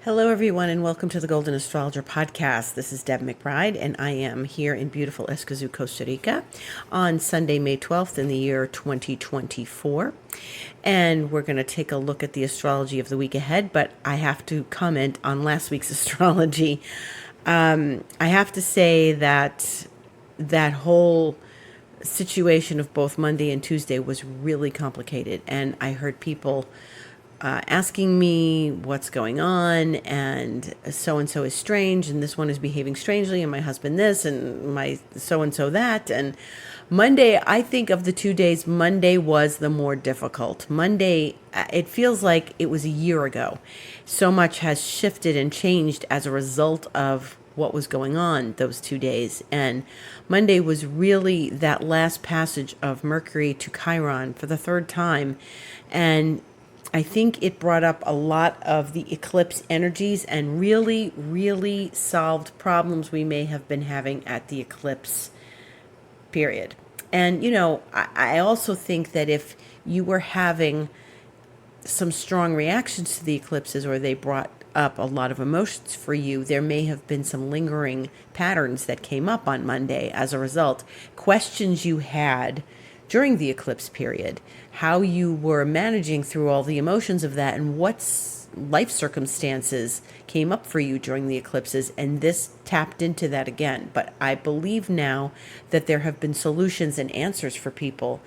Hello, everyone, and welcome to the Golden Astrologer Podcast. This is Deb McBride, and I am here in beautiful Escazú, Costa Rica on Sunday, May 12th in the year 2024. And we're going to take a look at the astrology of the week ahead, but I have to comment on last week's astrology. I have to say that that whole situation of both Monday and Tuesday was really complicated, and I heard people asking me what's going on, and so is strange, and this one is behaving strangely, and my husband this, and my so that. And Monday, I think of the 2 days, Monday was the more difficult. Monday, it feels like it was a year ago. So much has shifted and changed as a result of what was going on those 2 days. And Monday was really that last passage of Mercury to Chiron for the third time. And I think it brought up a lot of the eclipse energies and really solved problems we may have been having at the eclipse period. And, I also think that if you were having some strong reactions to the eclipses, or they brought up a lot of emotions for you, there may have been some lingering patterns that came up on Monday as a result. Questions you had during the eclipse period, how you were managing through all the emotions of that, and what life circumstances came up for you during the eclipses, and this tapped into that again. But I believe now that there have been solutions and answers for people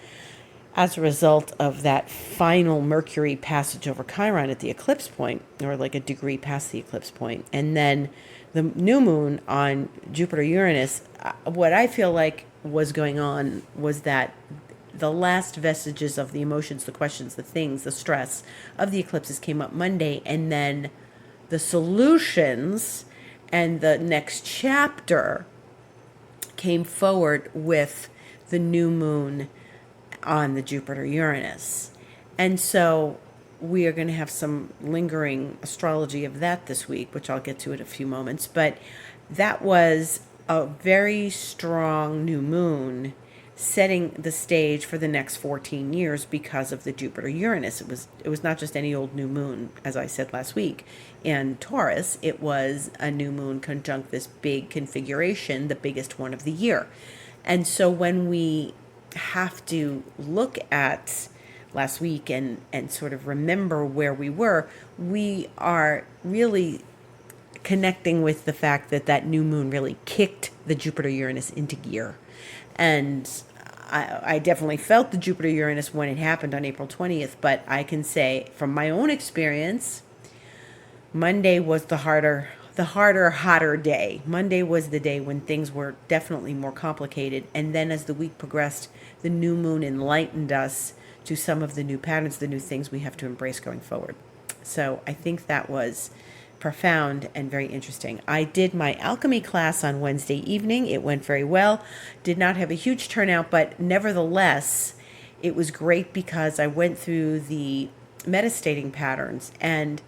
as a result of that final Mercury passage over Chiron at the eclipse point, or like a degree past the eclipse point. And then the new moon on Jupiter-Uranus, what I feel like was going on was that the last vestiges of the emotions, the questions, the things, the stress of the eclipses came up Monday, and then the solutions and the next chapter came forward with the new moon on the Jupiter-Uranus. And so we are going to have some lingering astrology of that this week, which I'll get to in a few moments. But that was a very strong new moon, setting the stage for the next 14 years because of the Jupiter-Uranus. It was not just any old new moon, as I said last week. In Taurus, it was a new moon conjunct this big configuration, the biggest one of the year. And so when we have to look at last week and sort of remember where we are really connecting with the fact that that new moon really kicked the Jupiter-Uranus into gear. And I definitely felt the Jupiter-Uranus when it happened on April 20th, but I can say from my own experience, Monday was the hotter day. Monday was the day when things were definitely more complicated. And then as the week progressed, the new moon enlightened us to some of the new patterns, the new things we have to embrace going forward. So I think that was profound and very interesting. I did my alchemy class on Wednesday evening. It went very well. Did not have a huge turnout, but nevertheless, it was great because I went through the metastating patterns and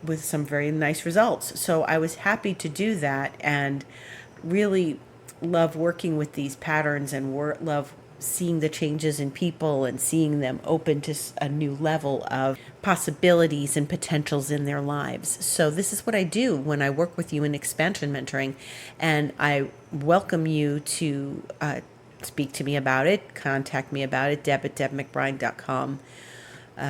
with some very nice results. So I was happy to do that and really love working with these patterns and love seeing the changes in people and seeing them open to a new level of possibilities and potentials in their lives. So this is what I do when I work with you in expansion mentoring, and I welcome you to speak to me about it, contact me about it, deb@debmcbride.com.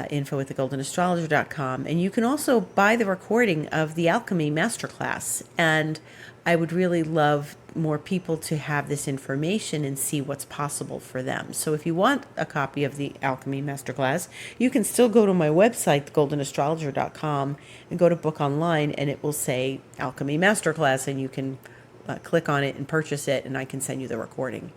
Info at thegoldenastrologer.com. And you can also buy the recording of the Alchemy Masterclass. And I would really love more people to have this information and see what's possible for them. So if you want a copy of the Alchemy Masterclass, you can still go to my website, thegoldenastrologer.com, and go to book online, and it will say Alchemy Masterclass, and you can click on it and purchase it, and I can send you the recording.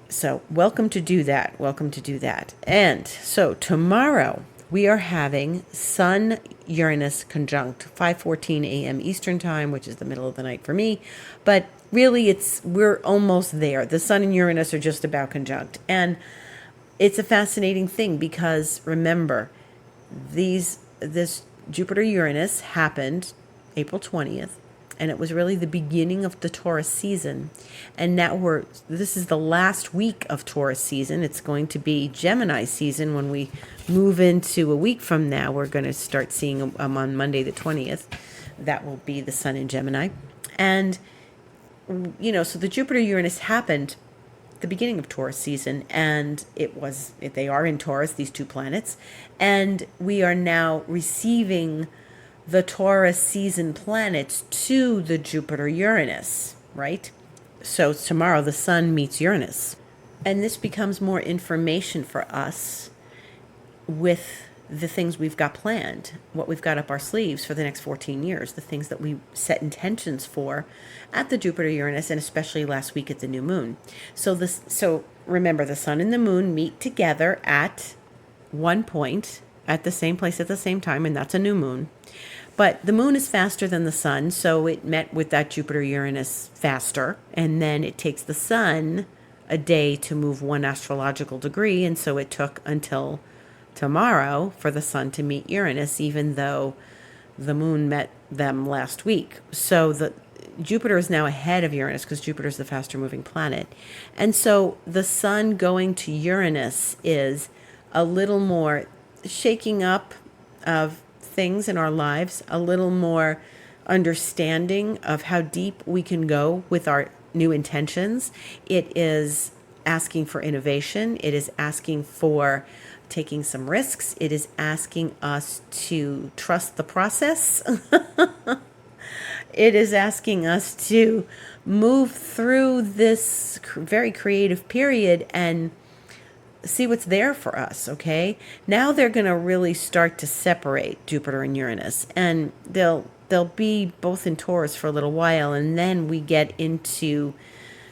So welcome to do that. And so tomorrow we are having Sun-Uranus conjunct 5:14 a.m. Eastern time, which is the middle of the night for me. But really we're almost there. The Sun and Uranus are just about conjunct. And it's a fascinating thing because remember, this Jupiter-Uranus happened April 20th. and it was really the beginning of the Taurus season. And now this is the last week of Taurus season. It's going to be Gemini season when we move into a week from now. We're going to start seeing them on Monday the 20th. That will be the sun in Gemini. And, so the Jupiter-Uranus happened the beginning of Taurus season, and they are in Taurus, these two planets, and we are now receiving the Taurus season planets to the Jupiter-Uranus, right? So tomorrow the sun meets Uranus. And this becomes more information for us with the things we've got planned, what we've got up our sleeves for the next 14 years, the things that we set intentions for at the Jupiter-Uranus, and especially last week at the new moon. So remember, the sun and the moon meet together at one point, at the same place at the same time, and that's a new moon. But the moon is faster than the sun, so it met with that Jupiter-Uranus faster, and then it takes the sun a day to move one astrological degree, and so it took until tomorrow for the sun to meet Uranus, even though the moon met them last week. So the Jupiter is now ahead of Uranus because Jupiter is the faster moving planet. And so the sun going to Uranus is a little more shaking up of things in our lives, a little more understanding of how deep we can go with our new intentions. It is asking for innovation. It is asking for taking some risks. It is asking us to trust the process. It is asking us to move through this very creative period and see what's there for us, okay? Now they're going to really start to separate Jupiter and Uranus, and they'll be both in Taurus for a little while, and then we get into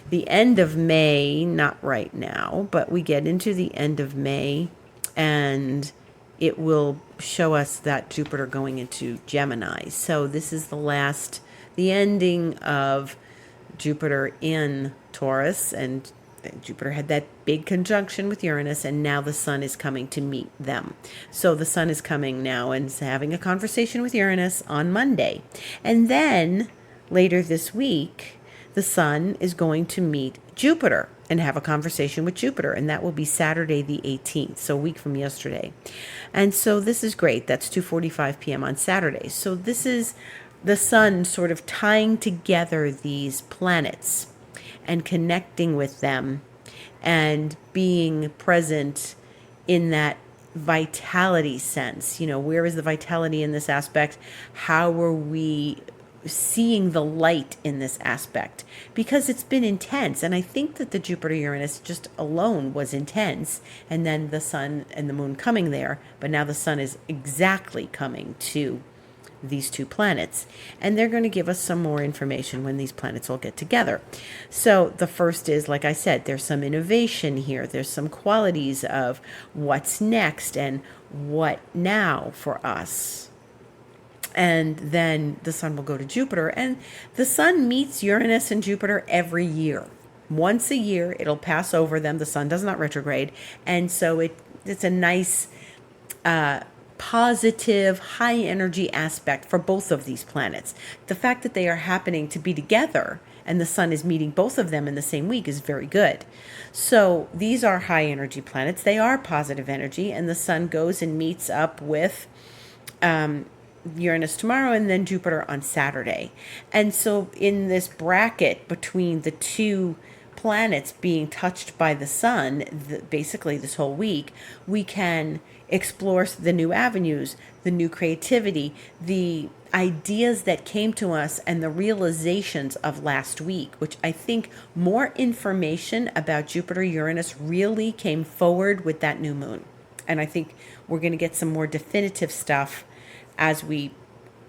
the end of May, not right now, but we get into the end of May, and it will show us that Jupiter going into Gemini. So this is the ending of Jupiter in Taurus, and Jupiter had that big conjunction with Uranus, and now the sun is coming to meet them. So the sun is coming now and is having a conversation with Uranus on Monday. And then later this week, the sun is going to meet Jupiter and have a conversation with Jupiter, and that will be Saturday the 18th, so a week from yesterday. And so this is great. That's 2:45 p.m. on Saturday. So this is the sun sort of tying together these planets and connecting with them and being present in that vitality sense. Where is the vitality in this aspect? How are we seeing the light in this aspect? Because it's been intense, and I think that the Jupiter-Uranus just alone was intense, and then the sun and the moon coming there, but now the sun is exactly coming to these two planets, and they're going to give us some more information when these planets all get together. So the first is, like I said, there's some innovation here. There's some qualities of what's next and what now for us. And then the sun will go to Jupiter, and the sun meets Uranus and Jupiter every year. Once a year, it'll pass over them. The sun does not retrograde, and so it's a nice positive, high energy aspect for both of these planets. The fact that they are happening to be together and the sun is meeting both of them in the same week is very good. So these are high energy planets. They are positive energy, and the sun goes and meets up with Uranus tomorrow and then Jupiter on Saturday. And so in this bracket between the two planets being touched by the sun, basically this whole week, we can explore the new avenues, the new creativity, the ideas that came to us, and the realizations of last week, which I think more information about Jupiter-Uranus really came forward with that new moon. And I think we're going to get some more definitive stuff as we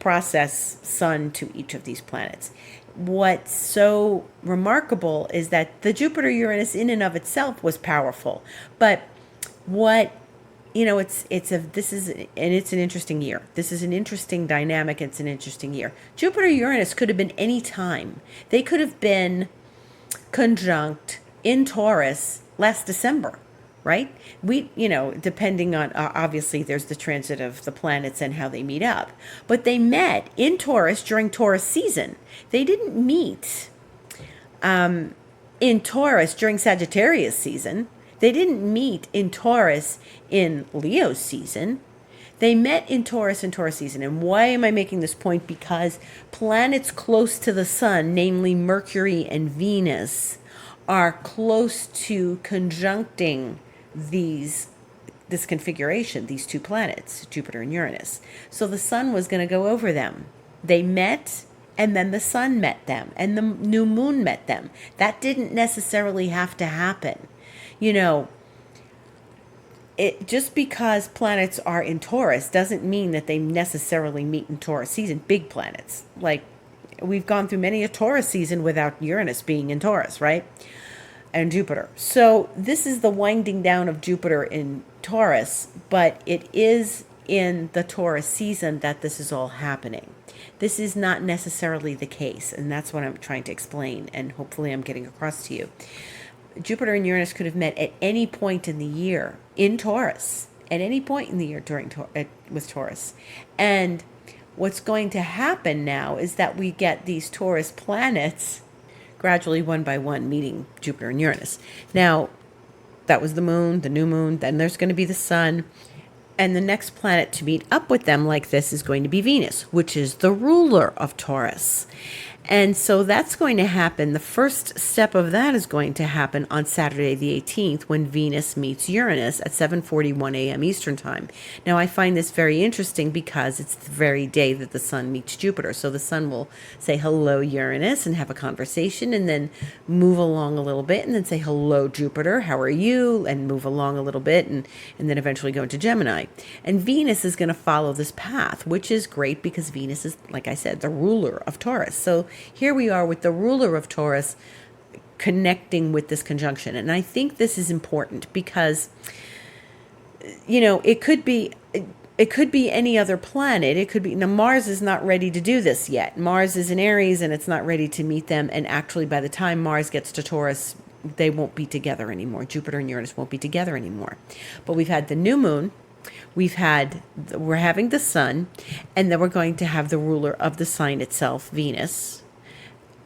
process sun to each of these planets. What's so remarkable is that the Jupiter-Uranus in and of itself was powerful, but it's an interesting year. This is an interesting dynamic. It's an interesting year. Jupiter-Uranus could have been any time. They could have been conjunct in Taurus last December, right? Depending on, obviously, there's the transit of the planets and how they meet up. But they met in Taurus during Taurus season. They didn't meet in Taurus during Sagittarius season. They didn't meet in Taurus in Leo season. They met in Taurus season. And why am I making this point? Because planets close to the sun, namely Mercury and Venus, are close to conjuncting this configuration, these two planets, Jupiter and Uranus. So the sun was going to go over them. They met, and then the sun met them, and the new moon met them. That didn't necessarily have to happen. Just because planets are in Taurus doesn't mean that they necessarily meet in Taurus season. Big planets. Like, we've gone through many a Taurus season without Uranus being in Taurus, right? And Jupiter. So this is the winding down of Jupiter in Taurus, but it is in the Taurus season that this is all happening. This is not necessarily the case, and that's what I'm trying to explain, and hopefully I'm getting across to you. Jupiter and Uranus could have met at any point in the year in Taurus, at any point in the year with Taurus. And what's going to happen now is that we get these Taurus planets gradually, one by one, meeting Jupiter and Uranus. Now, that was the moon, the new moon, then there's going to be the sun. And the next planet to meet up with them like this is going to be Venus, which is the ruler of Taurus. And so that's going to happen. The first step of that is going to happen on Saturday the 18th when Venus meets Uranus at 7:41 a.m. Eastern Time. Now, I find this very interesting because it's the very day that the sun meets Jupiter. So the sun will say, hello, Uranus, and have a conversation, and then move along a little bit, and then say, hello, Jupiter, how are you? And move along a little bit, and then eventually go into Gemini. And Venus is going to follow this path, which is great because Venus is, like I said, the ruler of Taurus. So here we are with the ruler of Taurus connecting with this conjunction. And I think this is important because, it could be any other planet. It could be, now Mars is not ready to do this yet. Mars is in Aries and it's not ready to meet them. And actually by the time Mars gets to Taurus, they won't be together anymore. Jupiter and Uranus won't be together anymore. But we've had the new moon. We're having the sun, and then we're going to have the ruler of the sign itself, Venus,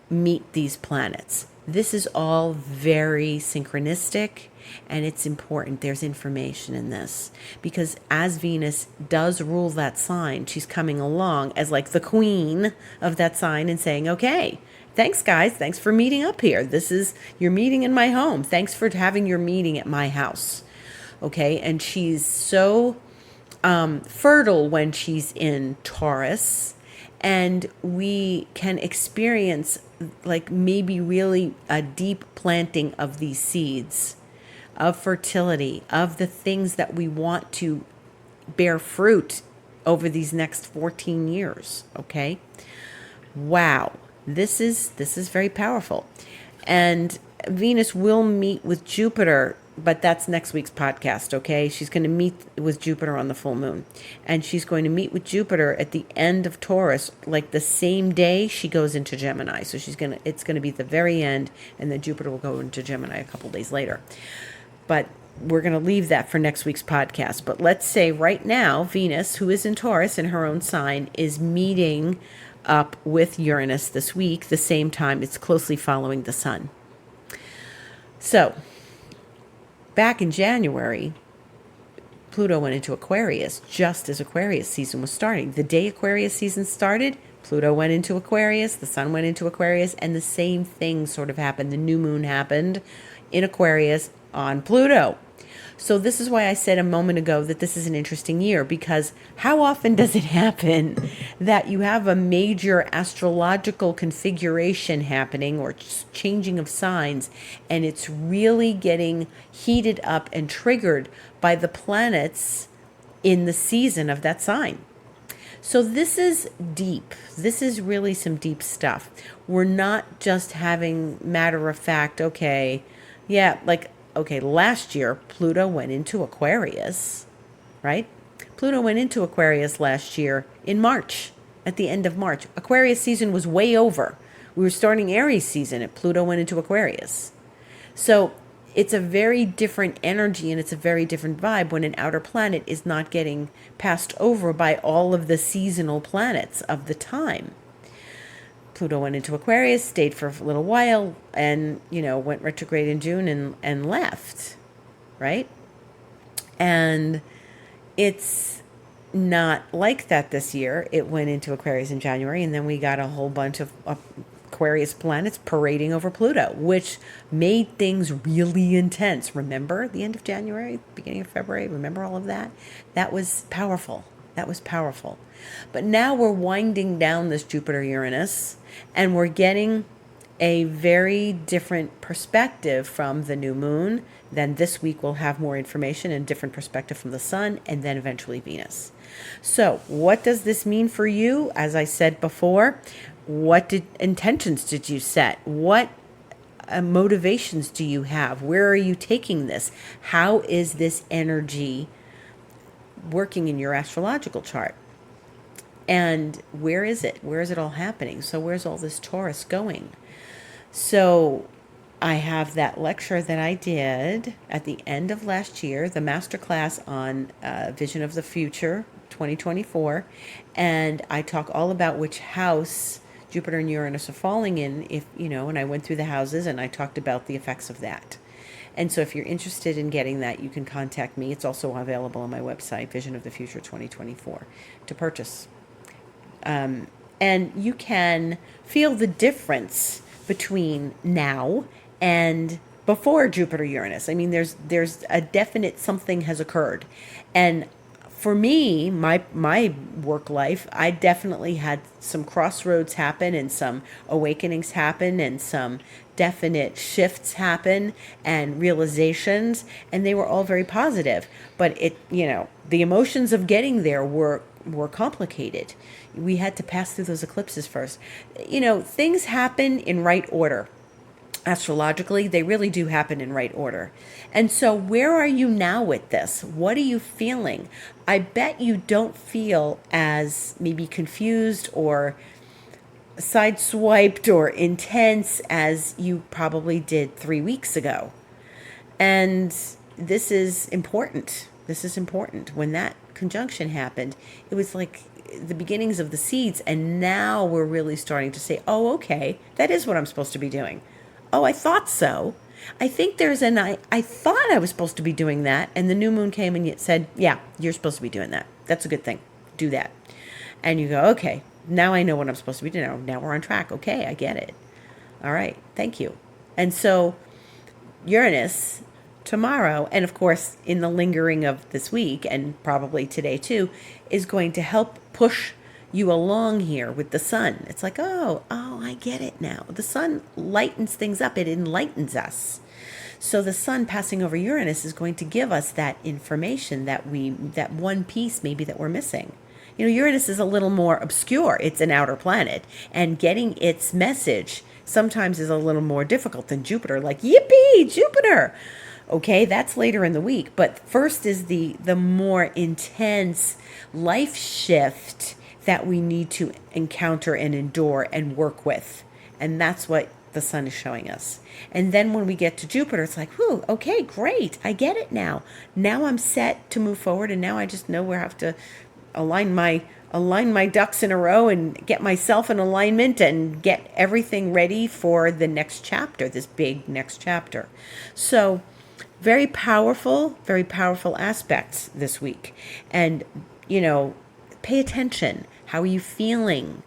meet these planets. This is all very synchronistic, and it's important. There's information in this because as Venus does rule that sign, she's coming along as like the queen of that sign and saying, okay, thanks guys, thanks for meeting up here. This is your meeting in my home. Thanks for having your meeting at my house. Okay, and she's so fertile when she's in Taurus, and we can experience like maybe really a deep planting of these seeds of fertility, of the things that we want to bear fruit over these next 14 years. Okay, wow, this is very powerful. And Venus will meet with Jupiter, but that's next week's podcast, okay? She's going to meet with Jupiter on the full moon. And she's going to meet with Jupiter at the end of Taurus, like the same day she goes into Gemini. So it's going to be at the very end, and then Jupiter will go into Gemini a couple days later. But we're going to leave that for next week's podcast. But let's say right now, Venus, who is in Taurus in her own sign, is meeting up with Uranus this week, the same time. It's closely following the sun. So, back in January, Pluto went into Aquarius just as Aquarius season was starting. The day Aquarius season started, Pluto went into Aquarius, the sun went into Aquarius, and the same thing sort of happened. The new moon happened in Aquarius on Pluto. So this is why I said a moment ago that this is an interesting year, because how often does it happen that you have a major astrological configuration happening or changing of signs, and it's really getting heated up and triggered by the planets in the season of that sign? So this is deep. This is really some deep stuff. We're not just having matter of fact, okay, last year, Pluto went into Aquarius, right? Pluto went into Aquarius last year in March, at the end of March. Aquarius season was way over. We were starting Aries season, and Pluto went into Aquarius. So it's a very different energy and it's a very different vibe when an outer planet is not getting passed over by all of the seasonal planets of the time. Pluto went into Aquarius, stayed for a little while, and, went retrograde in June and left, right? And it's not like that this year. It went into Aquarius in January, and then we got a whole bunch of Aquarius planets parading over Pluto, which made things really intense. Remember the end of January, beginning of February? Remember all of that? That was powerful. That was powerful. But now we're winding down this Jupiter-Uranus, and we're getting a very different perspective from the new moon. Then this week we'll have more information and different perspective from the sun, and then eventually Venus. So what does this mean for you? As I said before, what intentions did you set? What motivations do you have? Where are you taking this? How is this energy working in your astrological chart? And where is it? Where is it all happening? So where's all this Taurus going? So I have that lecture that I did at the end of last year, the masterclass on Vision of the Future 2024. And I talk all about which house Jupiter and Uranus are falling in, and I went through the houses and I talked about the effects of that. And so if you're interested in getting that, you can contact me. It's also available on my website, Vision of the Future 2024, to purchase. And you can feel the difference between now and before Jupiter-Uranus. I mean, there's a definite something has occurred. And for me, my work life, I definitely had some crossroads happen and some awakenings happen and some definite shifts happen and realizations, and they were all very positive. But the emotions of getting there were complicated. We had to pass through those eclipses first. Things happen in right order. Astrologically, they really do happen in right order. And so where are you now with this? What are you feeling? I bet you don't feel as maybe confused or sideswiped or intense as you probably did 3 weeks ago. And this is important. This is important. When that conjunction happened, it was like the beginnings of the seeds, and now we're really starting to say, oh, okay, that is what I'm supposed to be doing. Oh, I thought so. I think I thought I was supposed to be doing that, and the new moon came and it said, yeah, you're supposed to be doing that. That's a good thing. Do that. And you go, okay, now I know what I'm supposed to be doing. Now we're on track. Okay, I get it. All right, thank you. And so Uranus tomorrow, and of course in the lingering of this week, and probably today too, is going to help push you along here with the sun. It's like, oh, I get it now. The sun lightens things up. It enlightens us. So the sun passing over Uranus is going to give us that information that one piece maybe that we're missing. Uranus is a little more obscure. It's an outer planet, and getting its message sometimes is a little more difficult than Jupiter. Like, yippee, Jupiter. Okay, that's later in the week. But first is the more intense life shift that we need to encounter and endure and work with. And that's what the sun is showing us. And then when we get to Jupiter, it's like, whew, okay, great. I get it now. Now I'm set to move forward, and now I just know where I have to align my ducks in a row and get myself in alignment and get everything ready for the next chapter, this big next chapter. So very powerful aspects this week. And, pay attention. How are you feeling?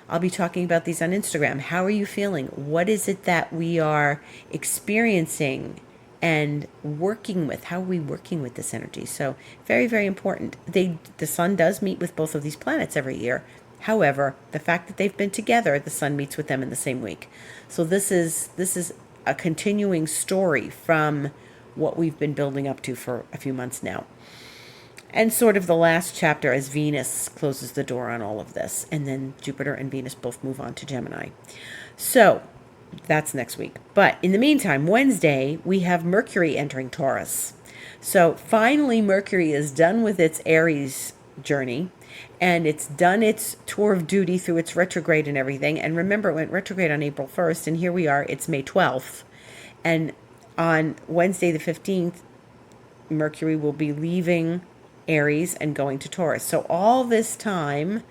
I'll be talking about these on Instagram. How are you feeling? What is it that we are experiencing and working with? How are we working with this energy? So very, very important. The sun does meet with both of these planets every year. However, the fact that they've been together, the sun meets with them in the same week. So this is a continuing story from what we've been building up to for a few months now. And sort of the last chapter as Venus closes the door on all of this. And then Jupiter and Venus both move on to Gemini. So that's next week. But in the meantime, Wednesday, we have Mercury entering Taurus. So finally, Mercury is done with its Aries journey. And it's done its tour of duty through its retrograde and everything. And remember, it went retrograde on April 1st. And here we are. It's May 12th. And On Wednesday the 15th, Mercury will be leaving Aries and going to Taurus. So all this time,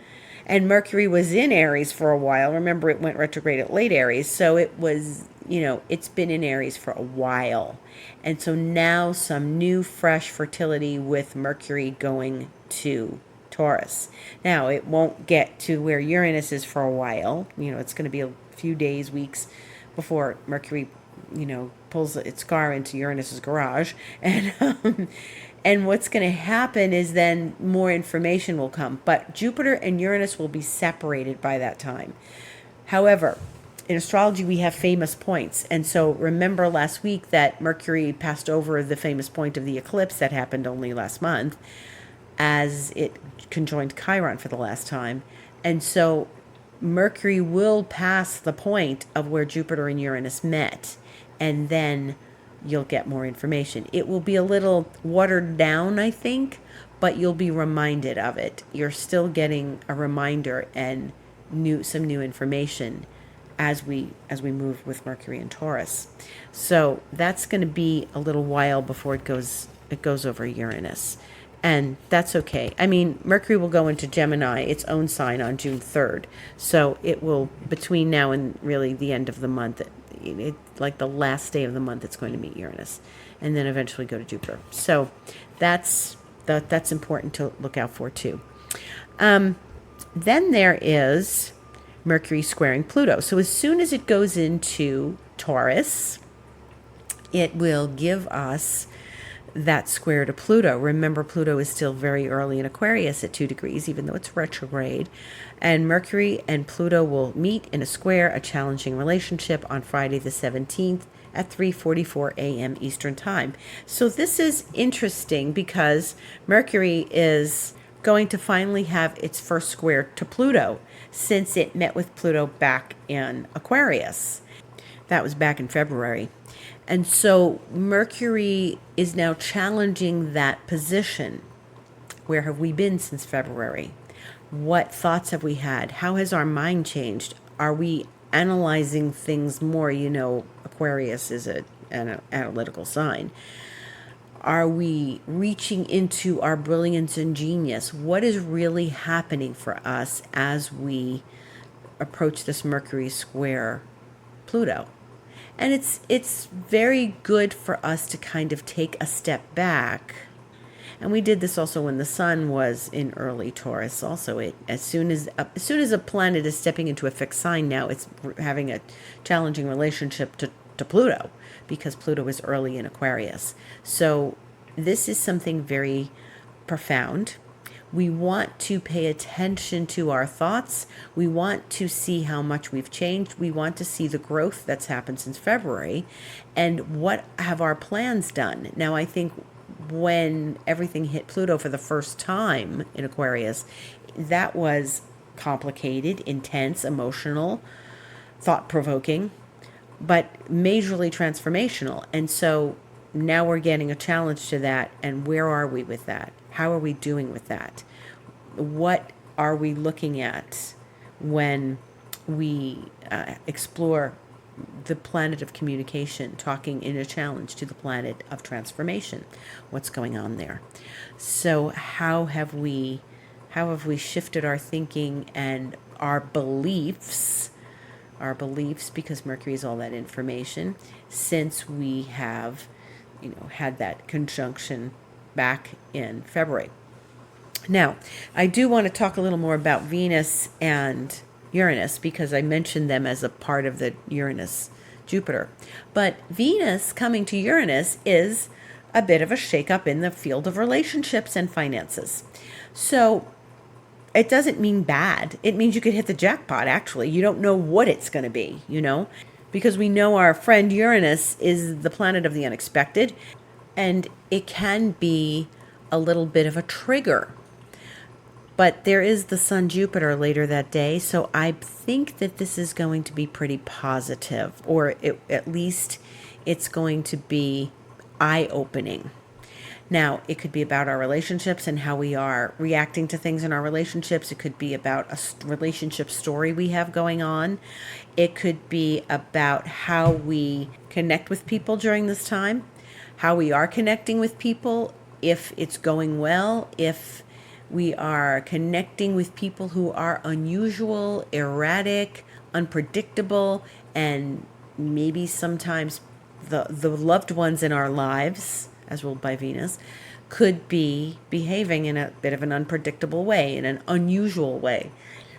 and Mercury was in Aries for a while. Remember, it went retrograde at late Aries. So it was, it's been in Aries for a while. And so now some new, fresh fertility with Mercury going to Taurus. Now, it won't get to where Uranus is for a while. It's going to be a few days, weeks before Mercury, pulls its car into Uranus's garage. And what's going to happen is then more information will come. But Jupiter and Uranus will be separated by that time. However, in astrology, we have famous points. And so remember last week that Mercury passed over the famous point of the eclipse that happened only last month as it conjoined Chiron for the last time. And so Mercury will pass the point of where Jupiter and Uranus met. And then you'll get more information. It will be a little watered down, I think, but you'll be reminded of it. You're still getting a reminder and some new information as we move with Mercury and Taurus. So that's going to be a little while before it goes over Uranus. And that's okay. I mean, Mercury will go into Gemini, its own sign, on June 3rd. So it will, between now and really the end of the month, like the last day of the month, it's going to meet Uranus and then eventually go to Jupiter. So that's important to look out for too. Then there is Mercury squaring Pluto. So as soon as it goes into Taurus, it will give us that square to Pluto. Remember, Pluto is still very early in Aquarius at 2 degrees, even though it's retrograde. And Mercury and Pluto will meet in a square, a challenging relationship, on Friday the 17th at 3:44 a.m. Eastern Time. So this is interesting because Mercury is going to finally have its first square to Pluto since it met with Pluto back in Aquarius. That was back in February. And so Mercury is now challenging that position. Where have we been since February? What thoughts have we had? How has our mind changed? Are we analyzing things more? Aquarius is an analytical sign. Are we reaching into our brilliance and genius? What is really happening for us as we approach this Mercury square Pluto? And it's very good for us to kind of take a step back. And we did this also when the sun was in early Taurus. Also, as soon as a planet is stepping into a fixed sign now, it's having a challenging relationship to Pluto because Pluto is early in Aquarius. So this is something very profound. We want to pay attention to our thoughts. We want to see how much we've changed. We want to see the growth that's happened since February and what have our plans done. Now, I think when everything hit Pluto for the first time in Aquarius, that was complicated, intense, emotional, thought-provoking, but majorly transformational. And so now we're getting a challenge to that. And where are we with that? How are we doing with that? What are we looking at when we explore the planet of communication, talking in a challenge to the planet of transformation? What's going on there? So how have we shifted our thinking and our beliefs, because Mercury is all that information, since we have, had that conjunction back in February. Now, I do want to talk a little more about Venus and Uranus because I mentioned them as a part of the Uranus-Jupiter. But Venus coming to Uranus is a bit of a shakeup in the field of relationships and finances. So it doesn't mean bad. It means you could hit the jackpot, actually. You don't know what it's going to be, because we know our friend Uranus is the planet of the unexpected, and it can be a little bit of a trigger. But there is the Sun Jupiter later that day, so I think that this is going to be pretty positive, or at least it's going to be eye-opening. Now, it could be about our relationships and how we are reacting to things in our relationships. It could be about a relationship story we have going on. It could be about how we connect with people during this time, how we are connecting with people, if it's going well, if we are connecting with people who are unusual, erratic, unpredictable, and maybe sometimes the loved ones in our lives, as ruled by Venus, could be behaving in a bit of an unpredictable way, in an unusual way.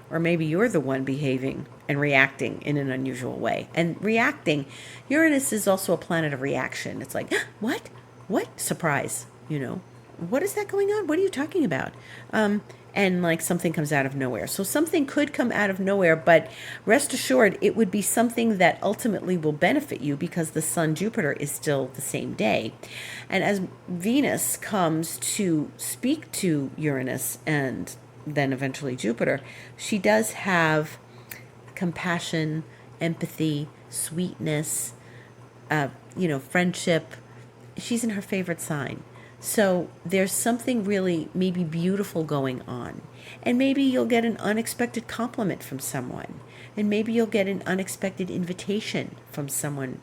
Or maybe you're the one behaving and reacting in an unusual way. And reacting, Uranus is also a planet of reaction. It's like, what? What? Surprise, What is that going on? What are you talking about? And like something comes out of nowhere. So something could come out of nowhere, but rest assured, it would be something that ultimately will benefit you because the Sun Jupiter is still the same day. And as Venus comes to speak to Uranus and then eventually Jupiter, she does have compassion, empathy, sweetness, friendship. She's in her favorite sign. So there's something really maybe beautiful going on. And maybe you'll get an unexpected compliment from someone. And maybe you'll get an unexpected invitation from someone.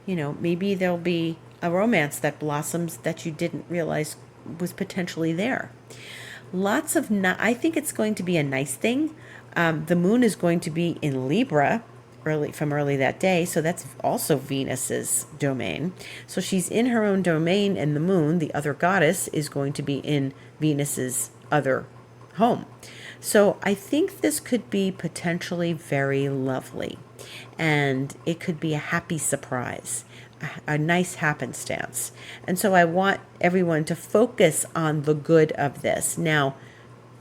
Maybe there'll be a romance that blossoms that you didn't realize was potentially there. I think it's going to be a nice thing. The moon is going to be in Libra early that day, so that's also Venus's domain. So she's in her own domain, and the moon, the other goddess, is going to be in Venus's other home. So I think this could be potentially very lovely, and it could be a happy surprise, a nice happenstance. And so I want everyone to focus on the good of this. Now,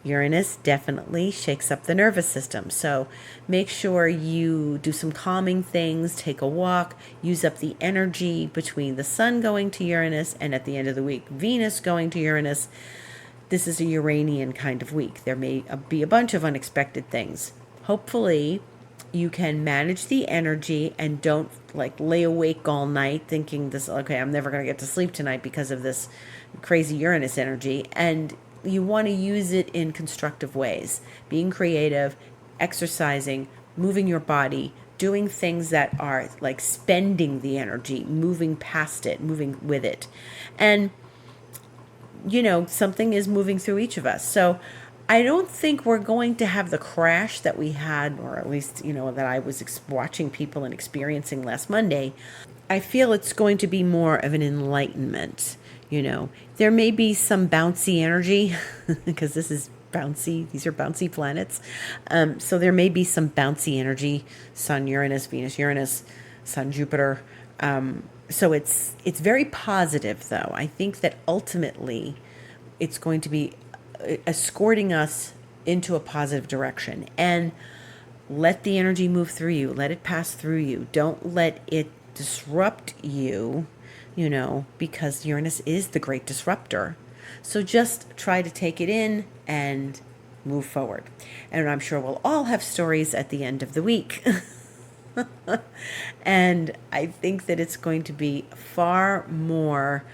Uranus definitely shakes up the nervous system. So make sure you do some calming things, take a walk, use up the energy between the Sun going to Uranus and at the end of the week, Venus going to Uranus. This is a Uranian kind of week. There may be a bunch of unexpected things. Hopefully, you can manage the energy and don't lay awake all night thinking I'm never going to get to sleep tonight because of this crazy Uranus energy. And you want to use it in constructive ways, being creative, exercising, moving your body, doing things that are like spending the energy, moving past it, moving with it. And, something is moving through each of us. So I don't think we're going to have the crash that we had, or at least, that I was watching people and experiencing last Monday. I feel it's going to be more of an enlightenment. There may be some bouncy energy because this is bouncy. These are bouncy planets. So there may be some bouncy energy, Sun, Uranus, Venus, Uranus, Sun, Jupiter. So it's very positive, though. I think that ultimately it's going to be escorting us into a positive direction. And let the energy move through you. Let it pass through you. Don't let it disrupt you, because Uranus is the great disruptor. So just try to take it in and move forward. And I'm sure we'll all have stories at the end of the week. And I think that it's going to be far more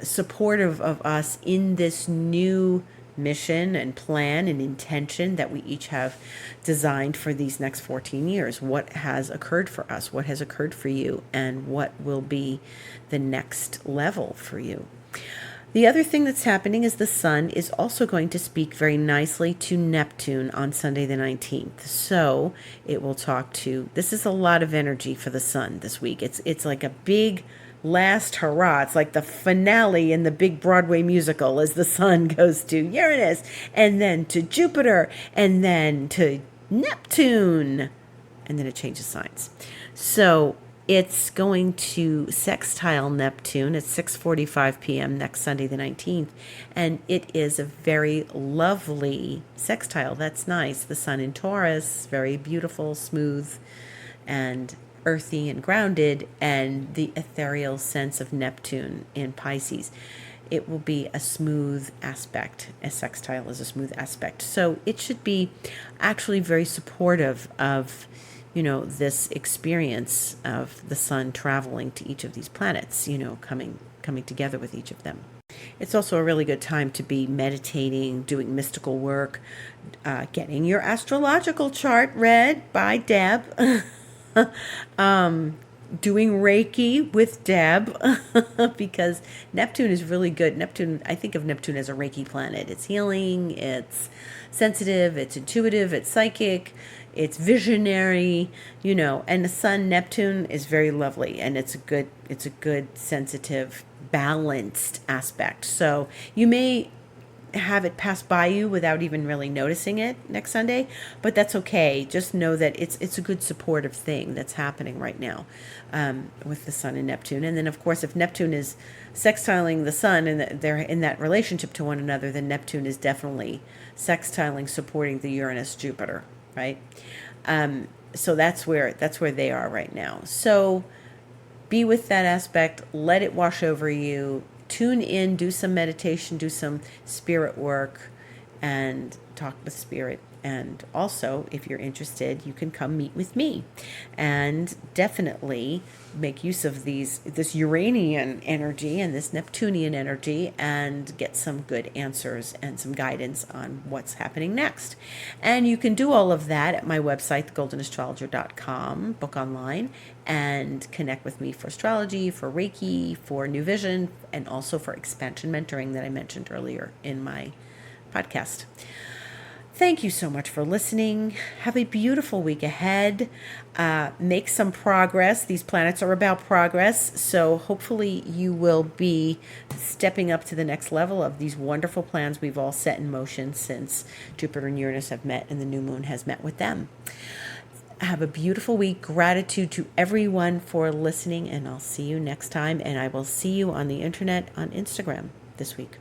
supportive of us in this new mission and plan and intention that we each have designed for these next 14 years. What has occurred for us? What has occurred for you? And what will be the next level for you? The other thing that's happening is the Sun is also going to speak very nicely to Neptune on Sunday the 19th. So it will talk to, this is a lot of energy for the Sun this week. It's like a big last hurrah. It's like the finale in the big Broadway musical as the Sun goes to Uranus and then to Jupiter and then to Neptune, and then it changes signs. So it's going to sextile Neptune at 6:45 p.m. next Sunday the 19th, and it is a very lovely sextile. That's nice. The Sun in Taurus, very beautiful, smooth, and earthy and grounded, and the ethereal sense of Neptune in Pisces. It will be a smooth aspect. A sextile is a smooth aspect. So it should be actually very supportive of, this experience of the Sun traveling to each of these planets, coming coming together with each of them. It's also a really good time to be meditating, doing mystical work, getting your astrological chart read by Deb, doing Reiki with Deb, because Neptune is really good. Neptune, I think of Neptune as a Reiki planet. It's healing, it's sensitive, it's intuitive, it's psychic, it's visionary, and the sun, Neptune, is very lovely, and it's a good, sensitive, balanced aspect. So you may have it pass by you without even really noticing it next Sunday, but that's okay. Just know that it's a good supportive thing that's happening right now with the sun and Neptune. And then, of course, if Neptune is sextiling the sun and they're in that relationship to one another, then Neptune is definitely sextiling, supporting the Uranus Jupiter, right? So that's where they are right now. So be with that aspect, let it wash over you. Tune in, do some meditation, do some spirit work, and talk with spirit. And also, if you're interested, you can come meet with me, and definitely make use of this Uranian energy and this Neptunian energy, and get some good answers and some guidance on what's happening next. And you can do all of that at my website, thegoldenastrologer.com, book online, and connect with me for astrology, for Reiki, for New Vision, and also for expansion mentoring that I mentioned earlier in my podcast. Thank you so much for listening. Have a beautiful week ahead. Make some progress. These planets are about progress, so hopefully you will be stepping up to the next level of these wonderful plans we've all set in motion since Jupiter and Uranus have met and the new moon has met with them. Have a beautiful week. Gratitude to everyone for listening, and I'll see you next time, and I will see you on the internet on Instagram this week.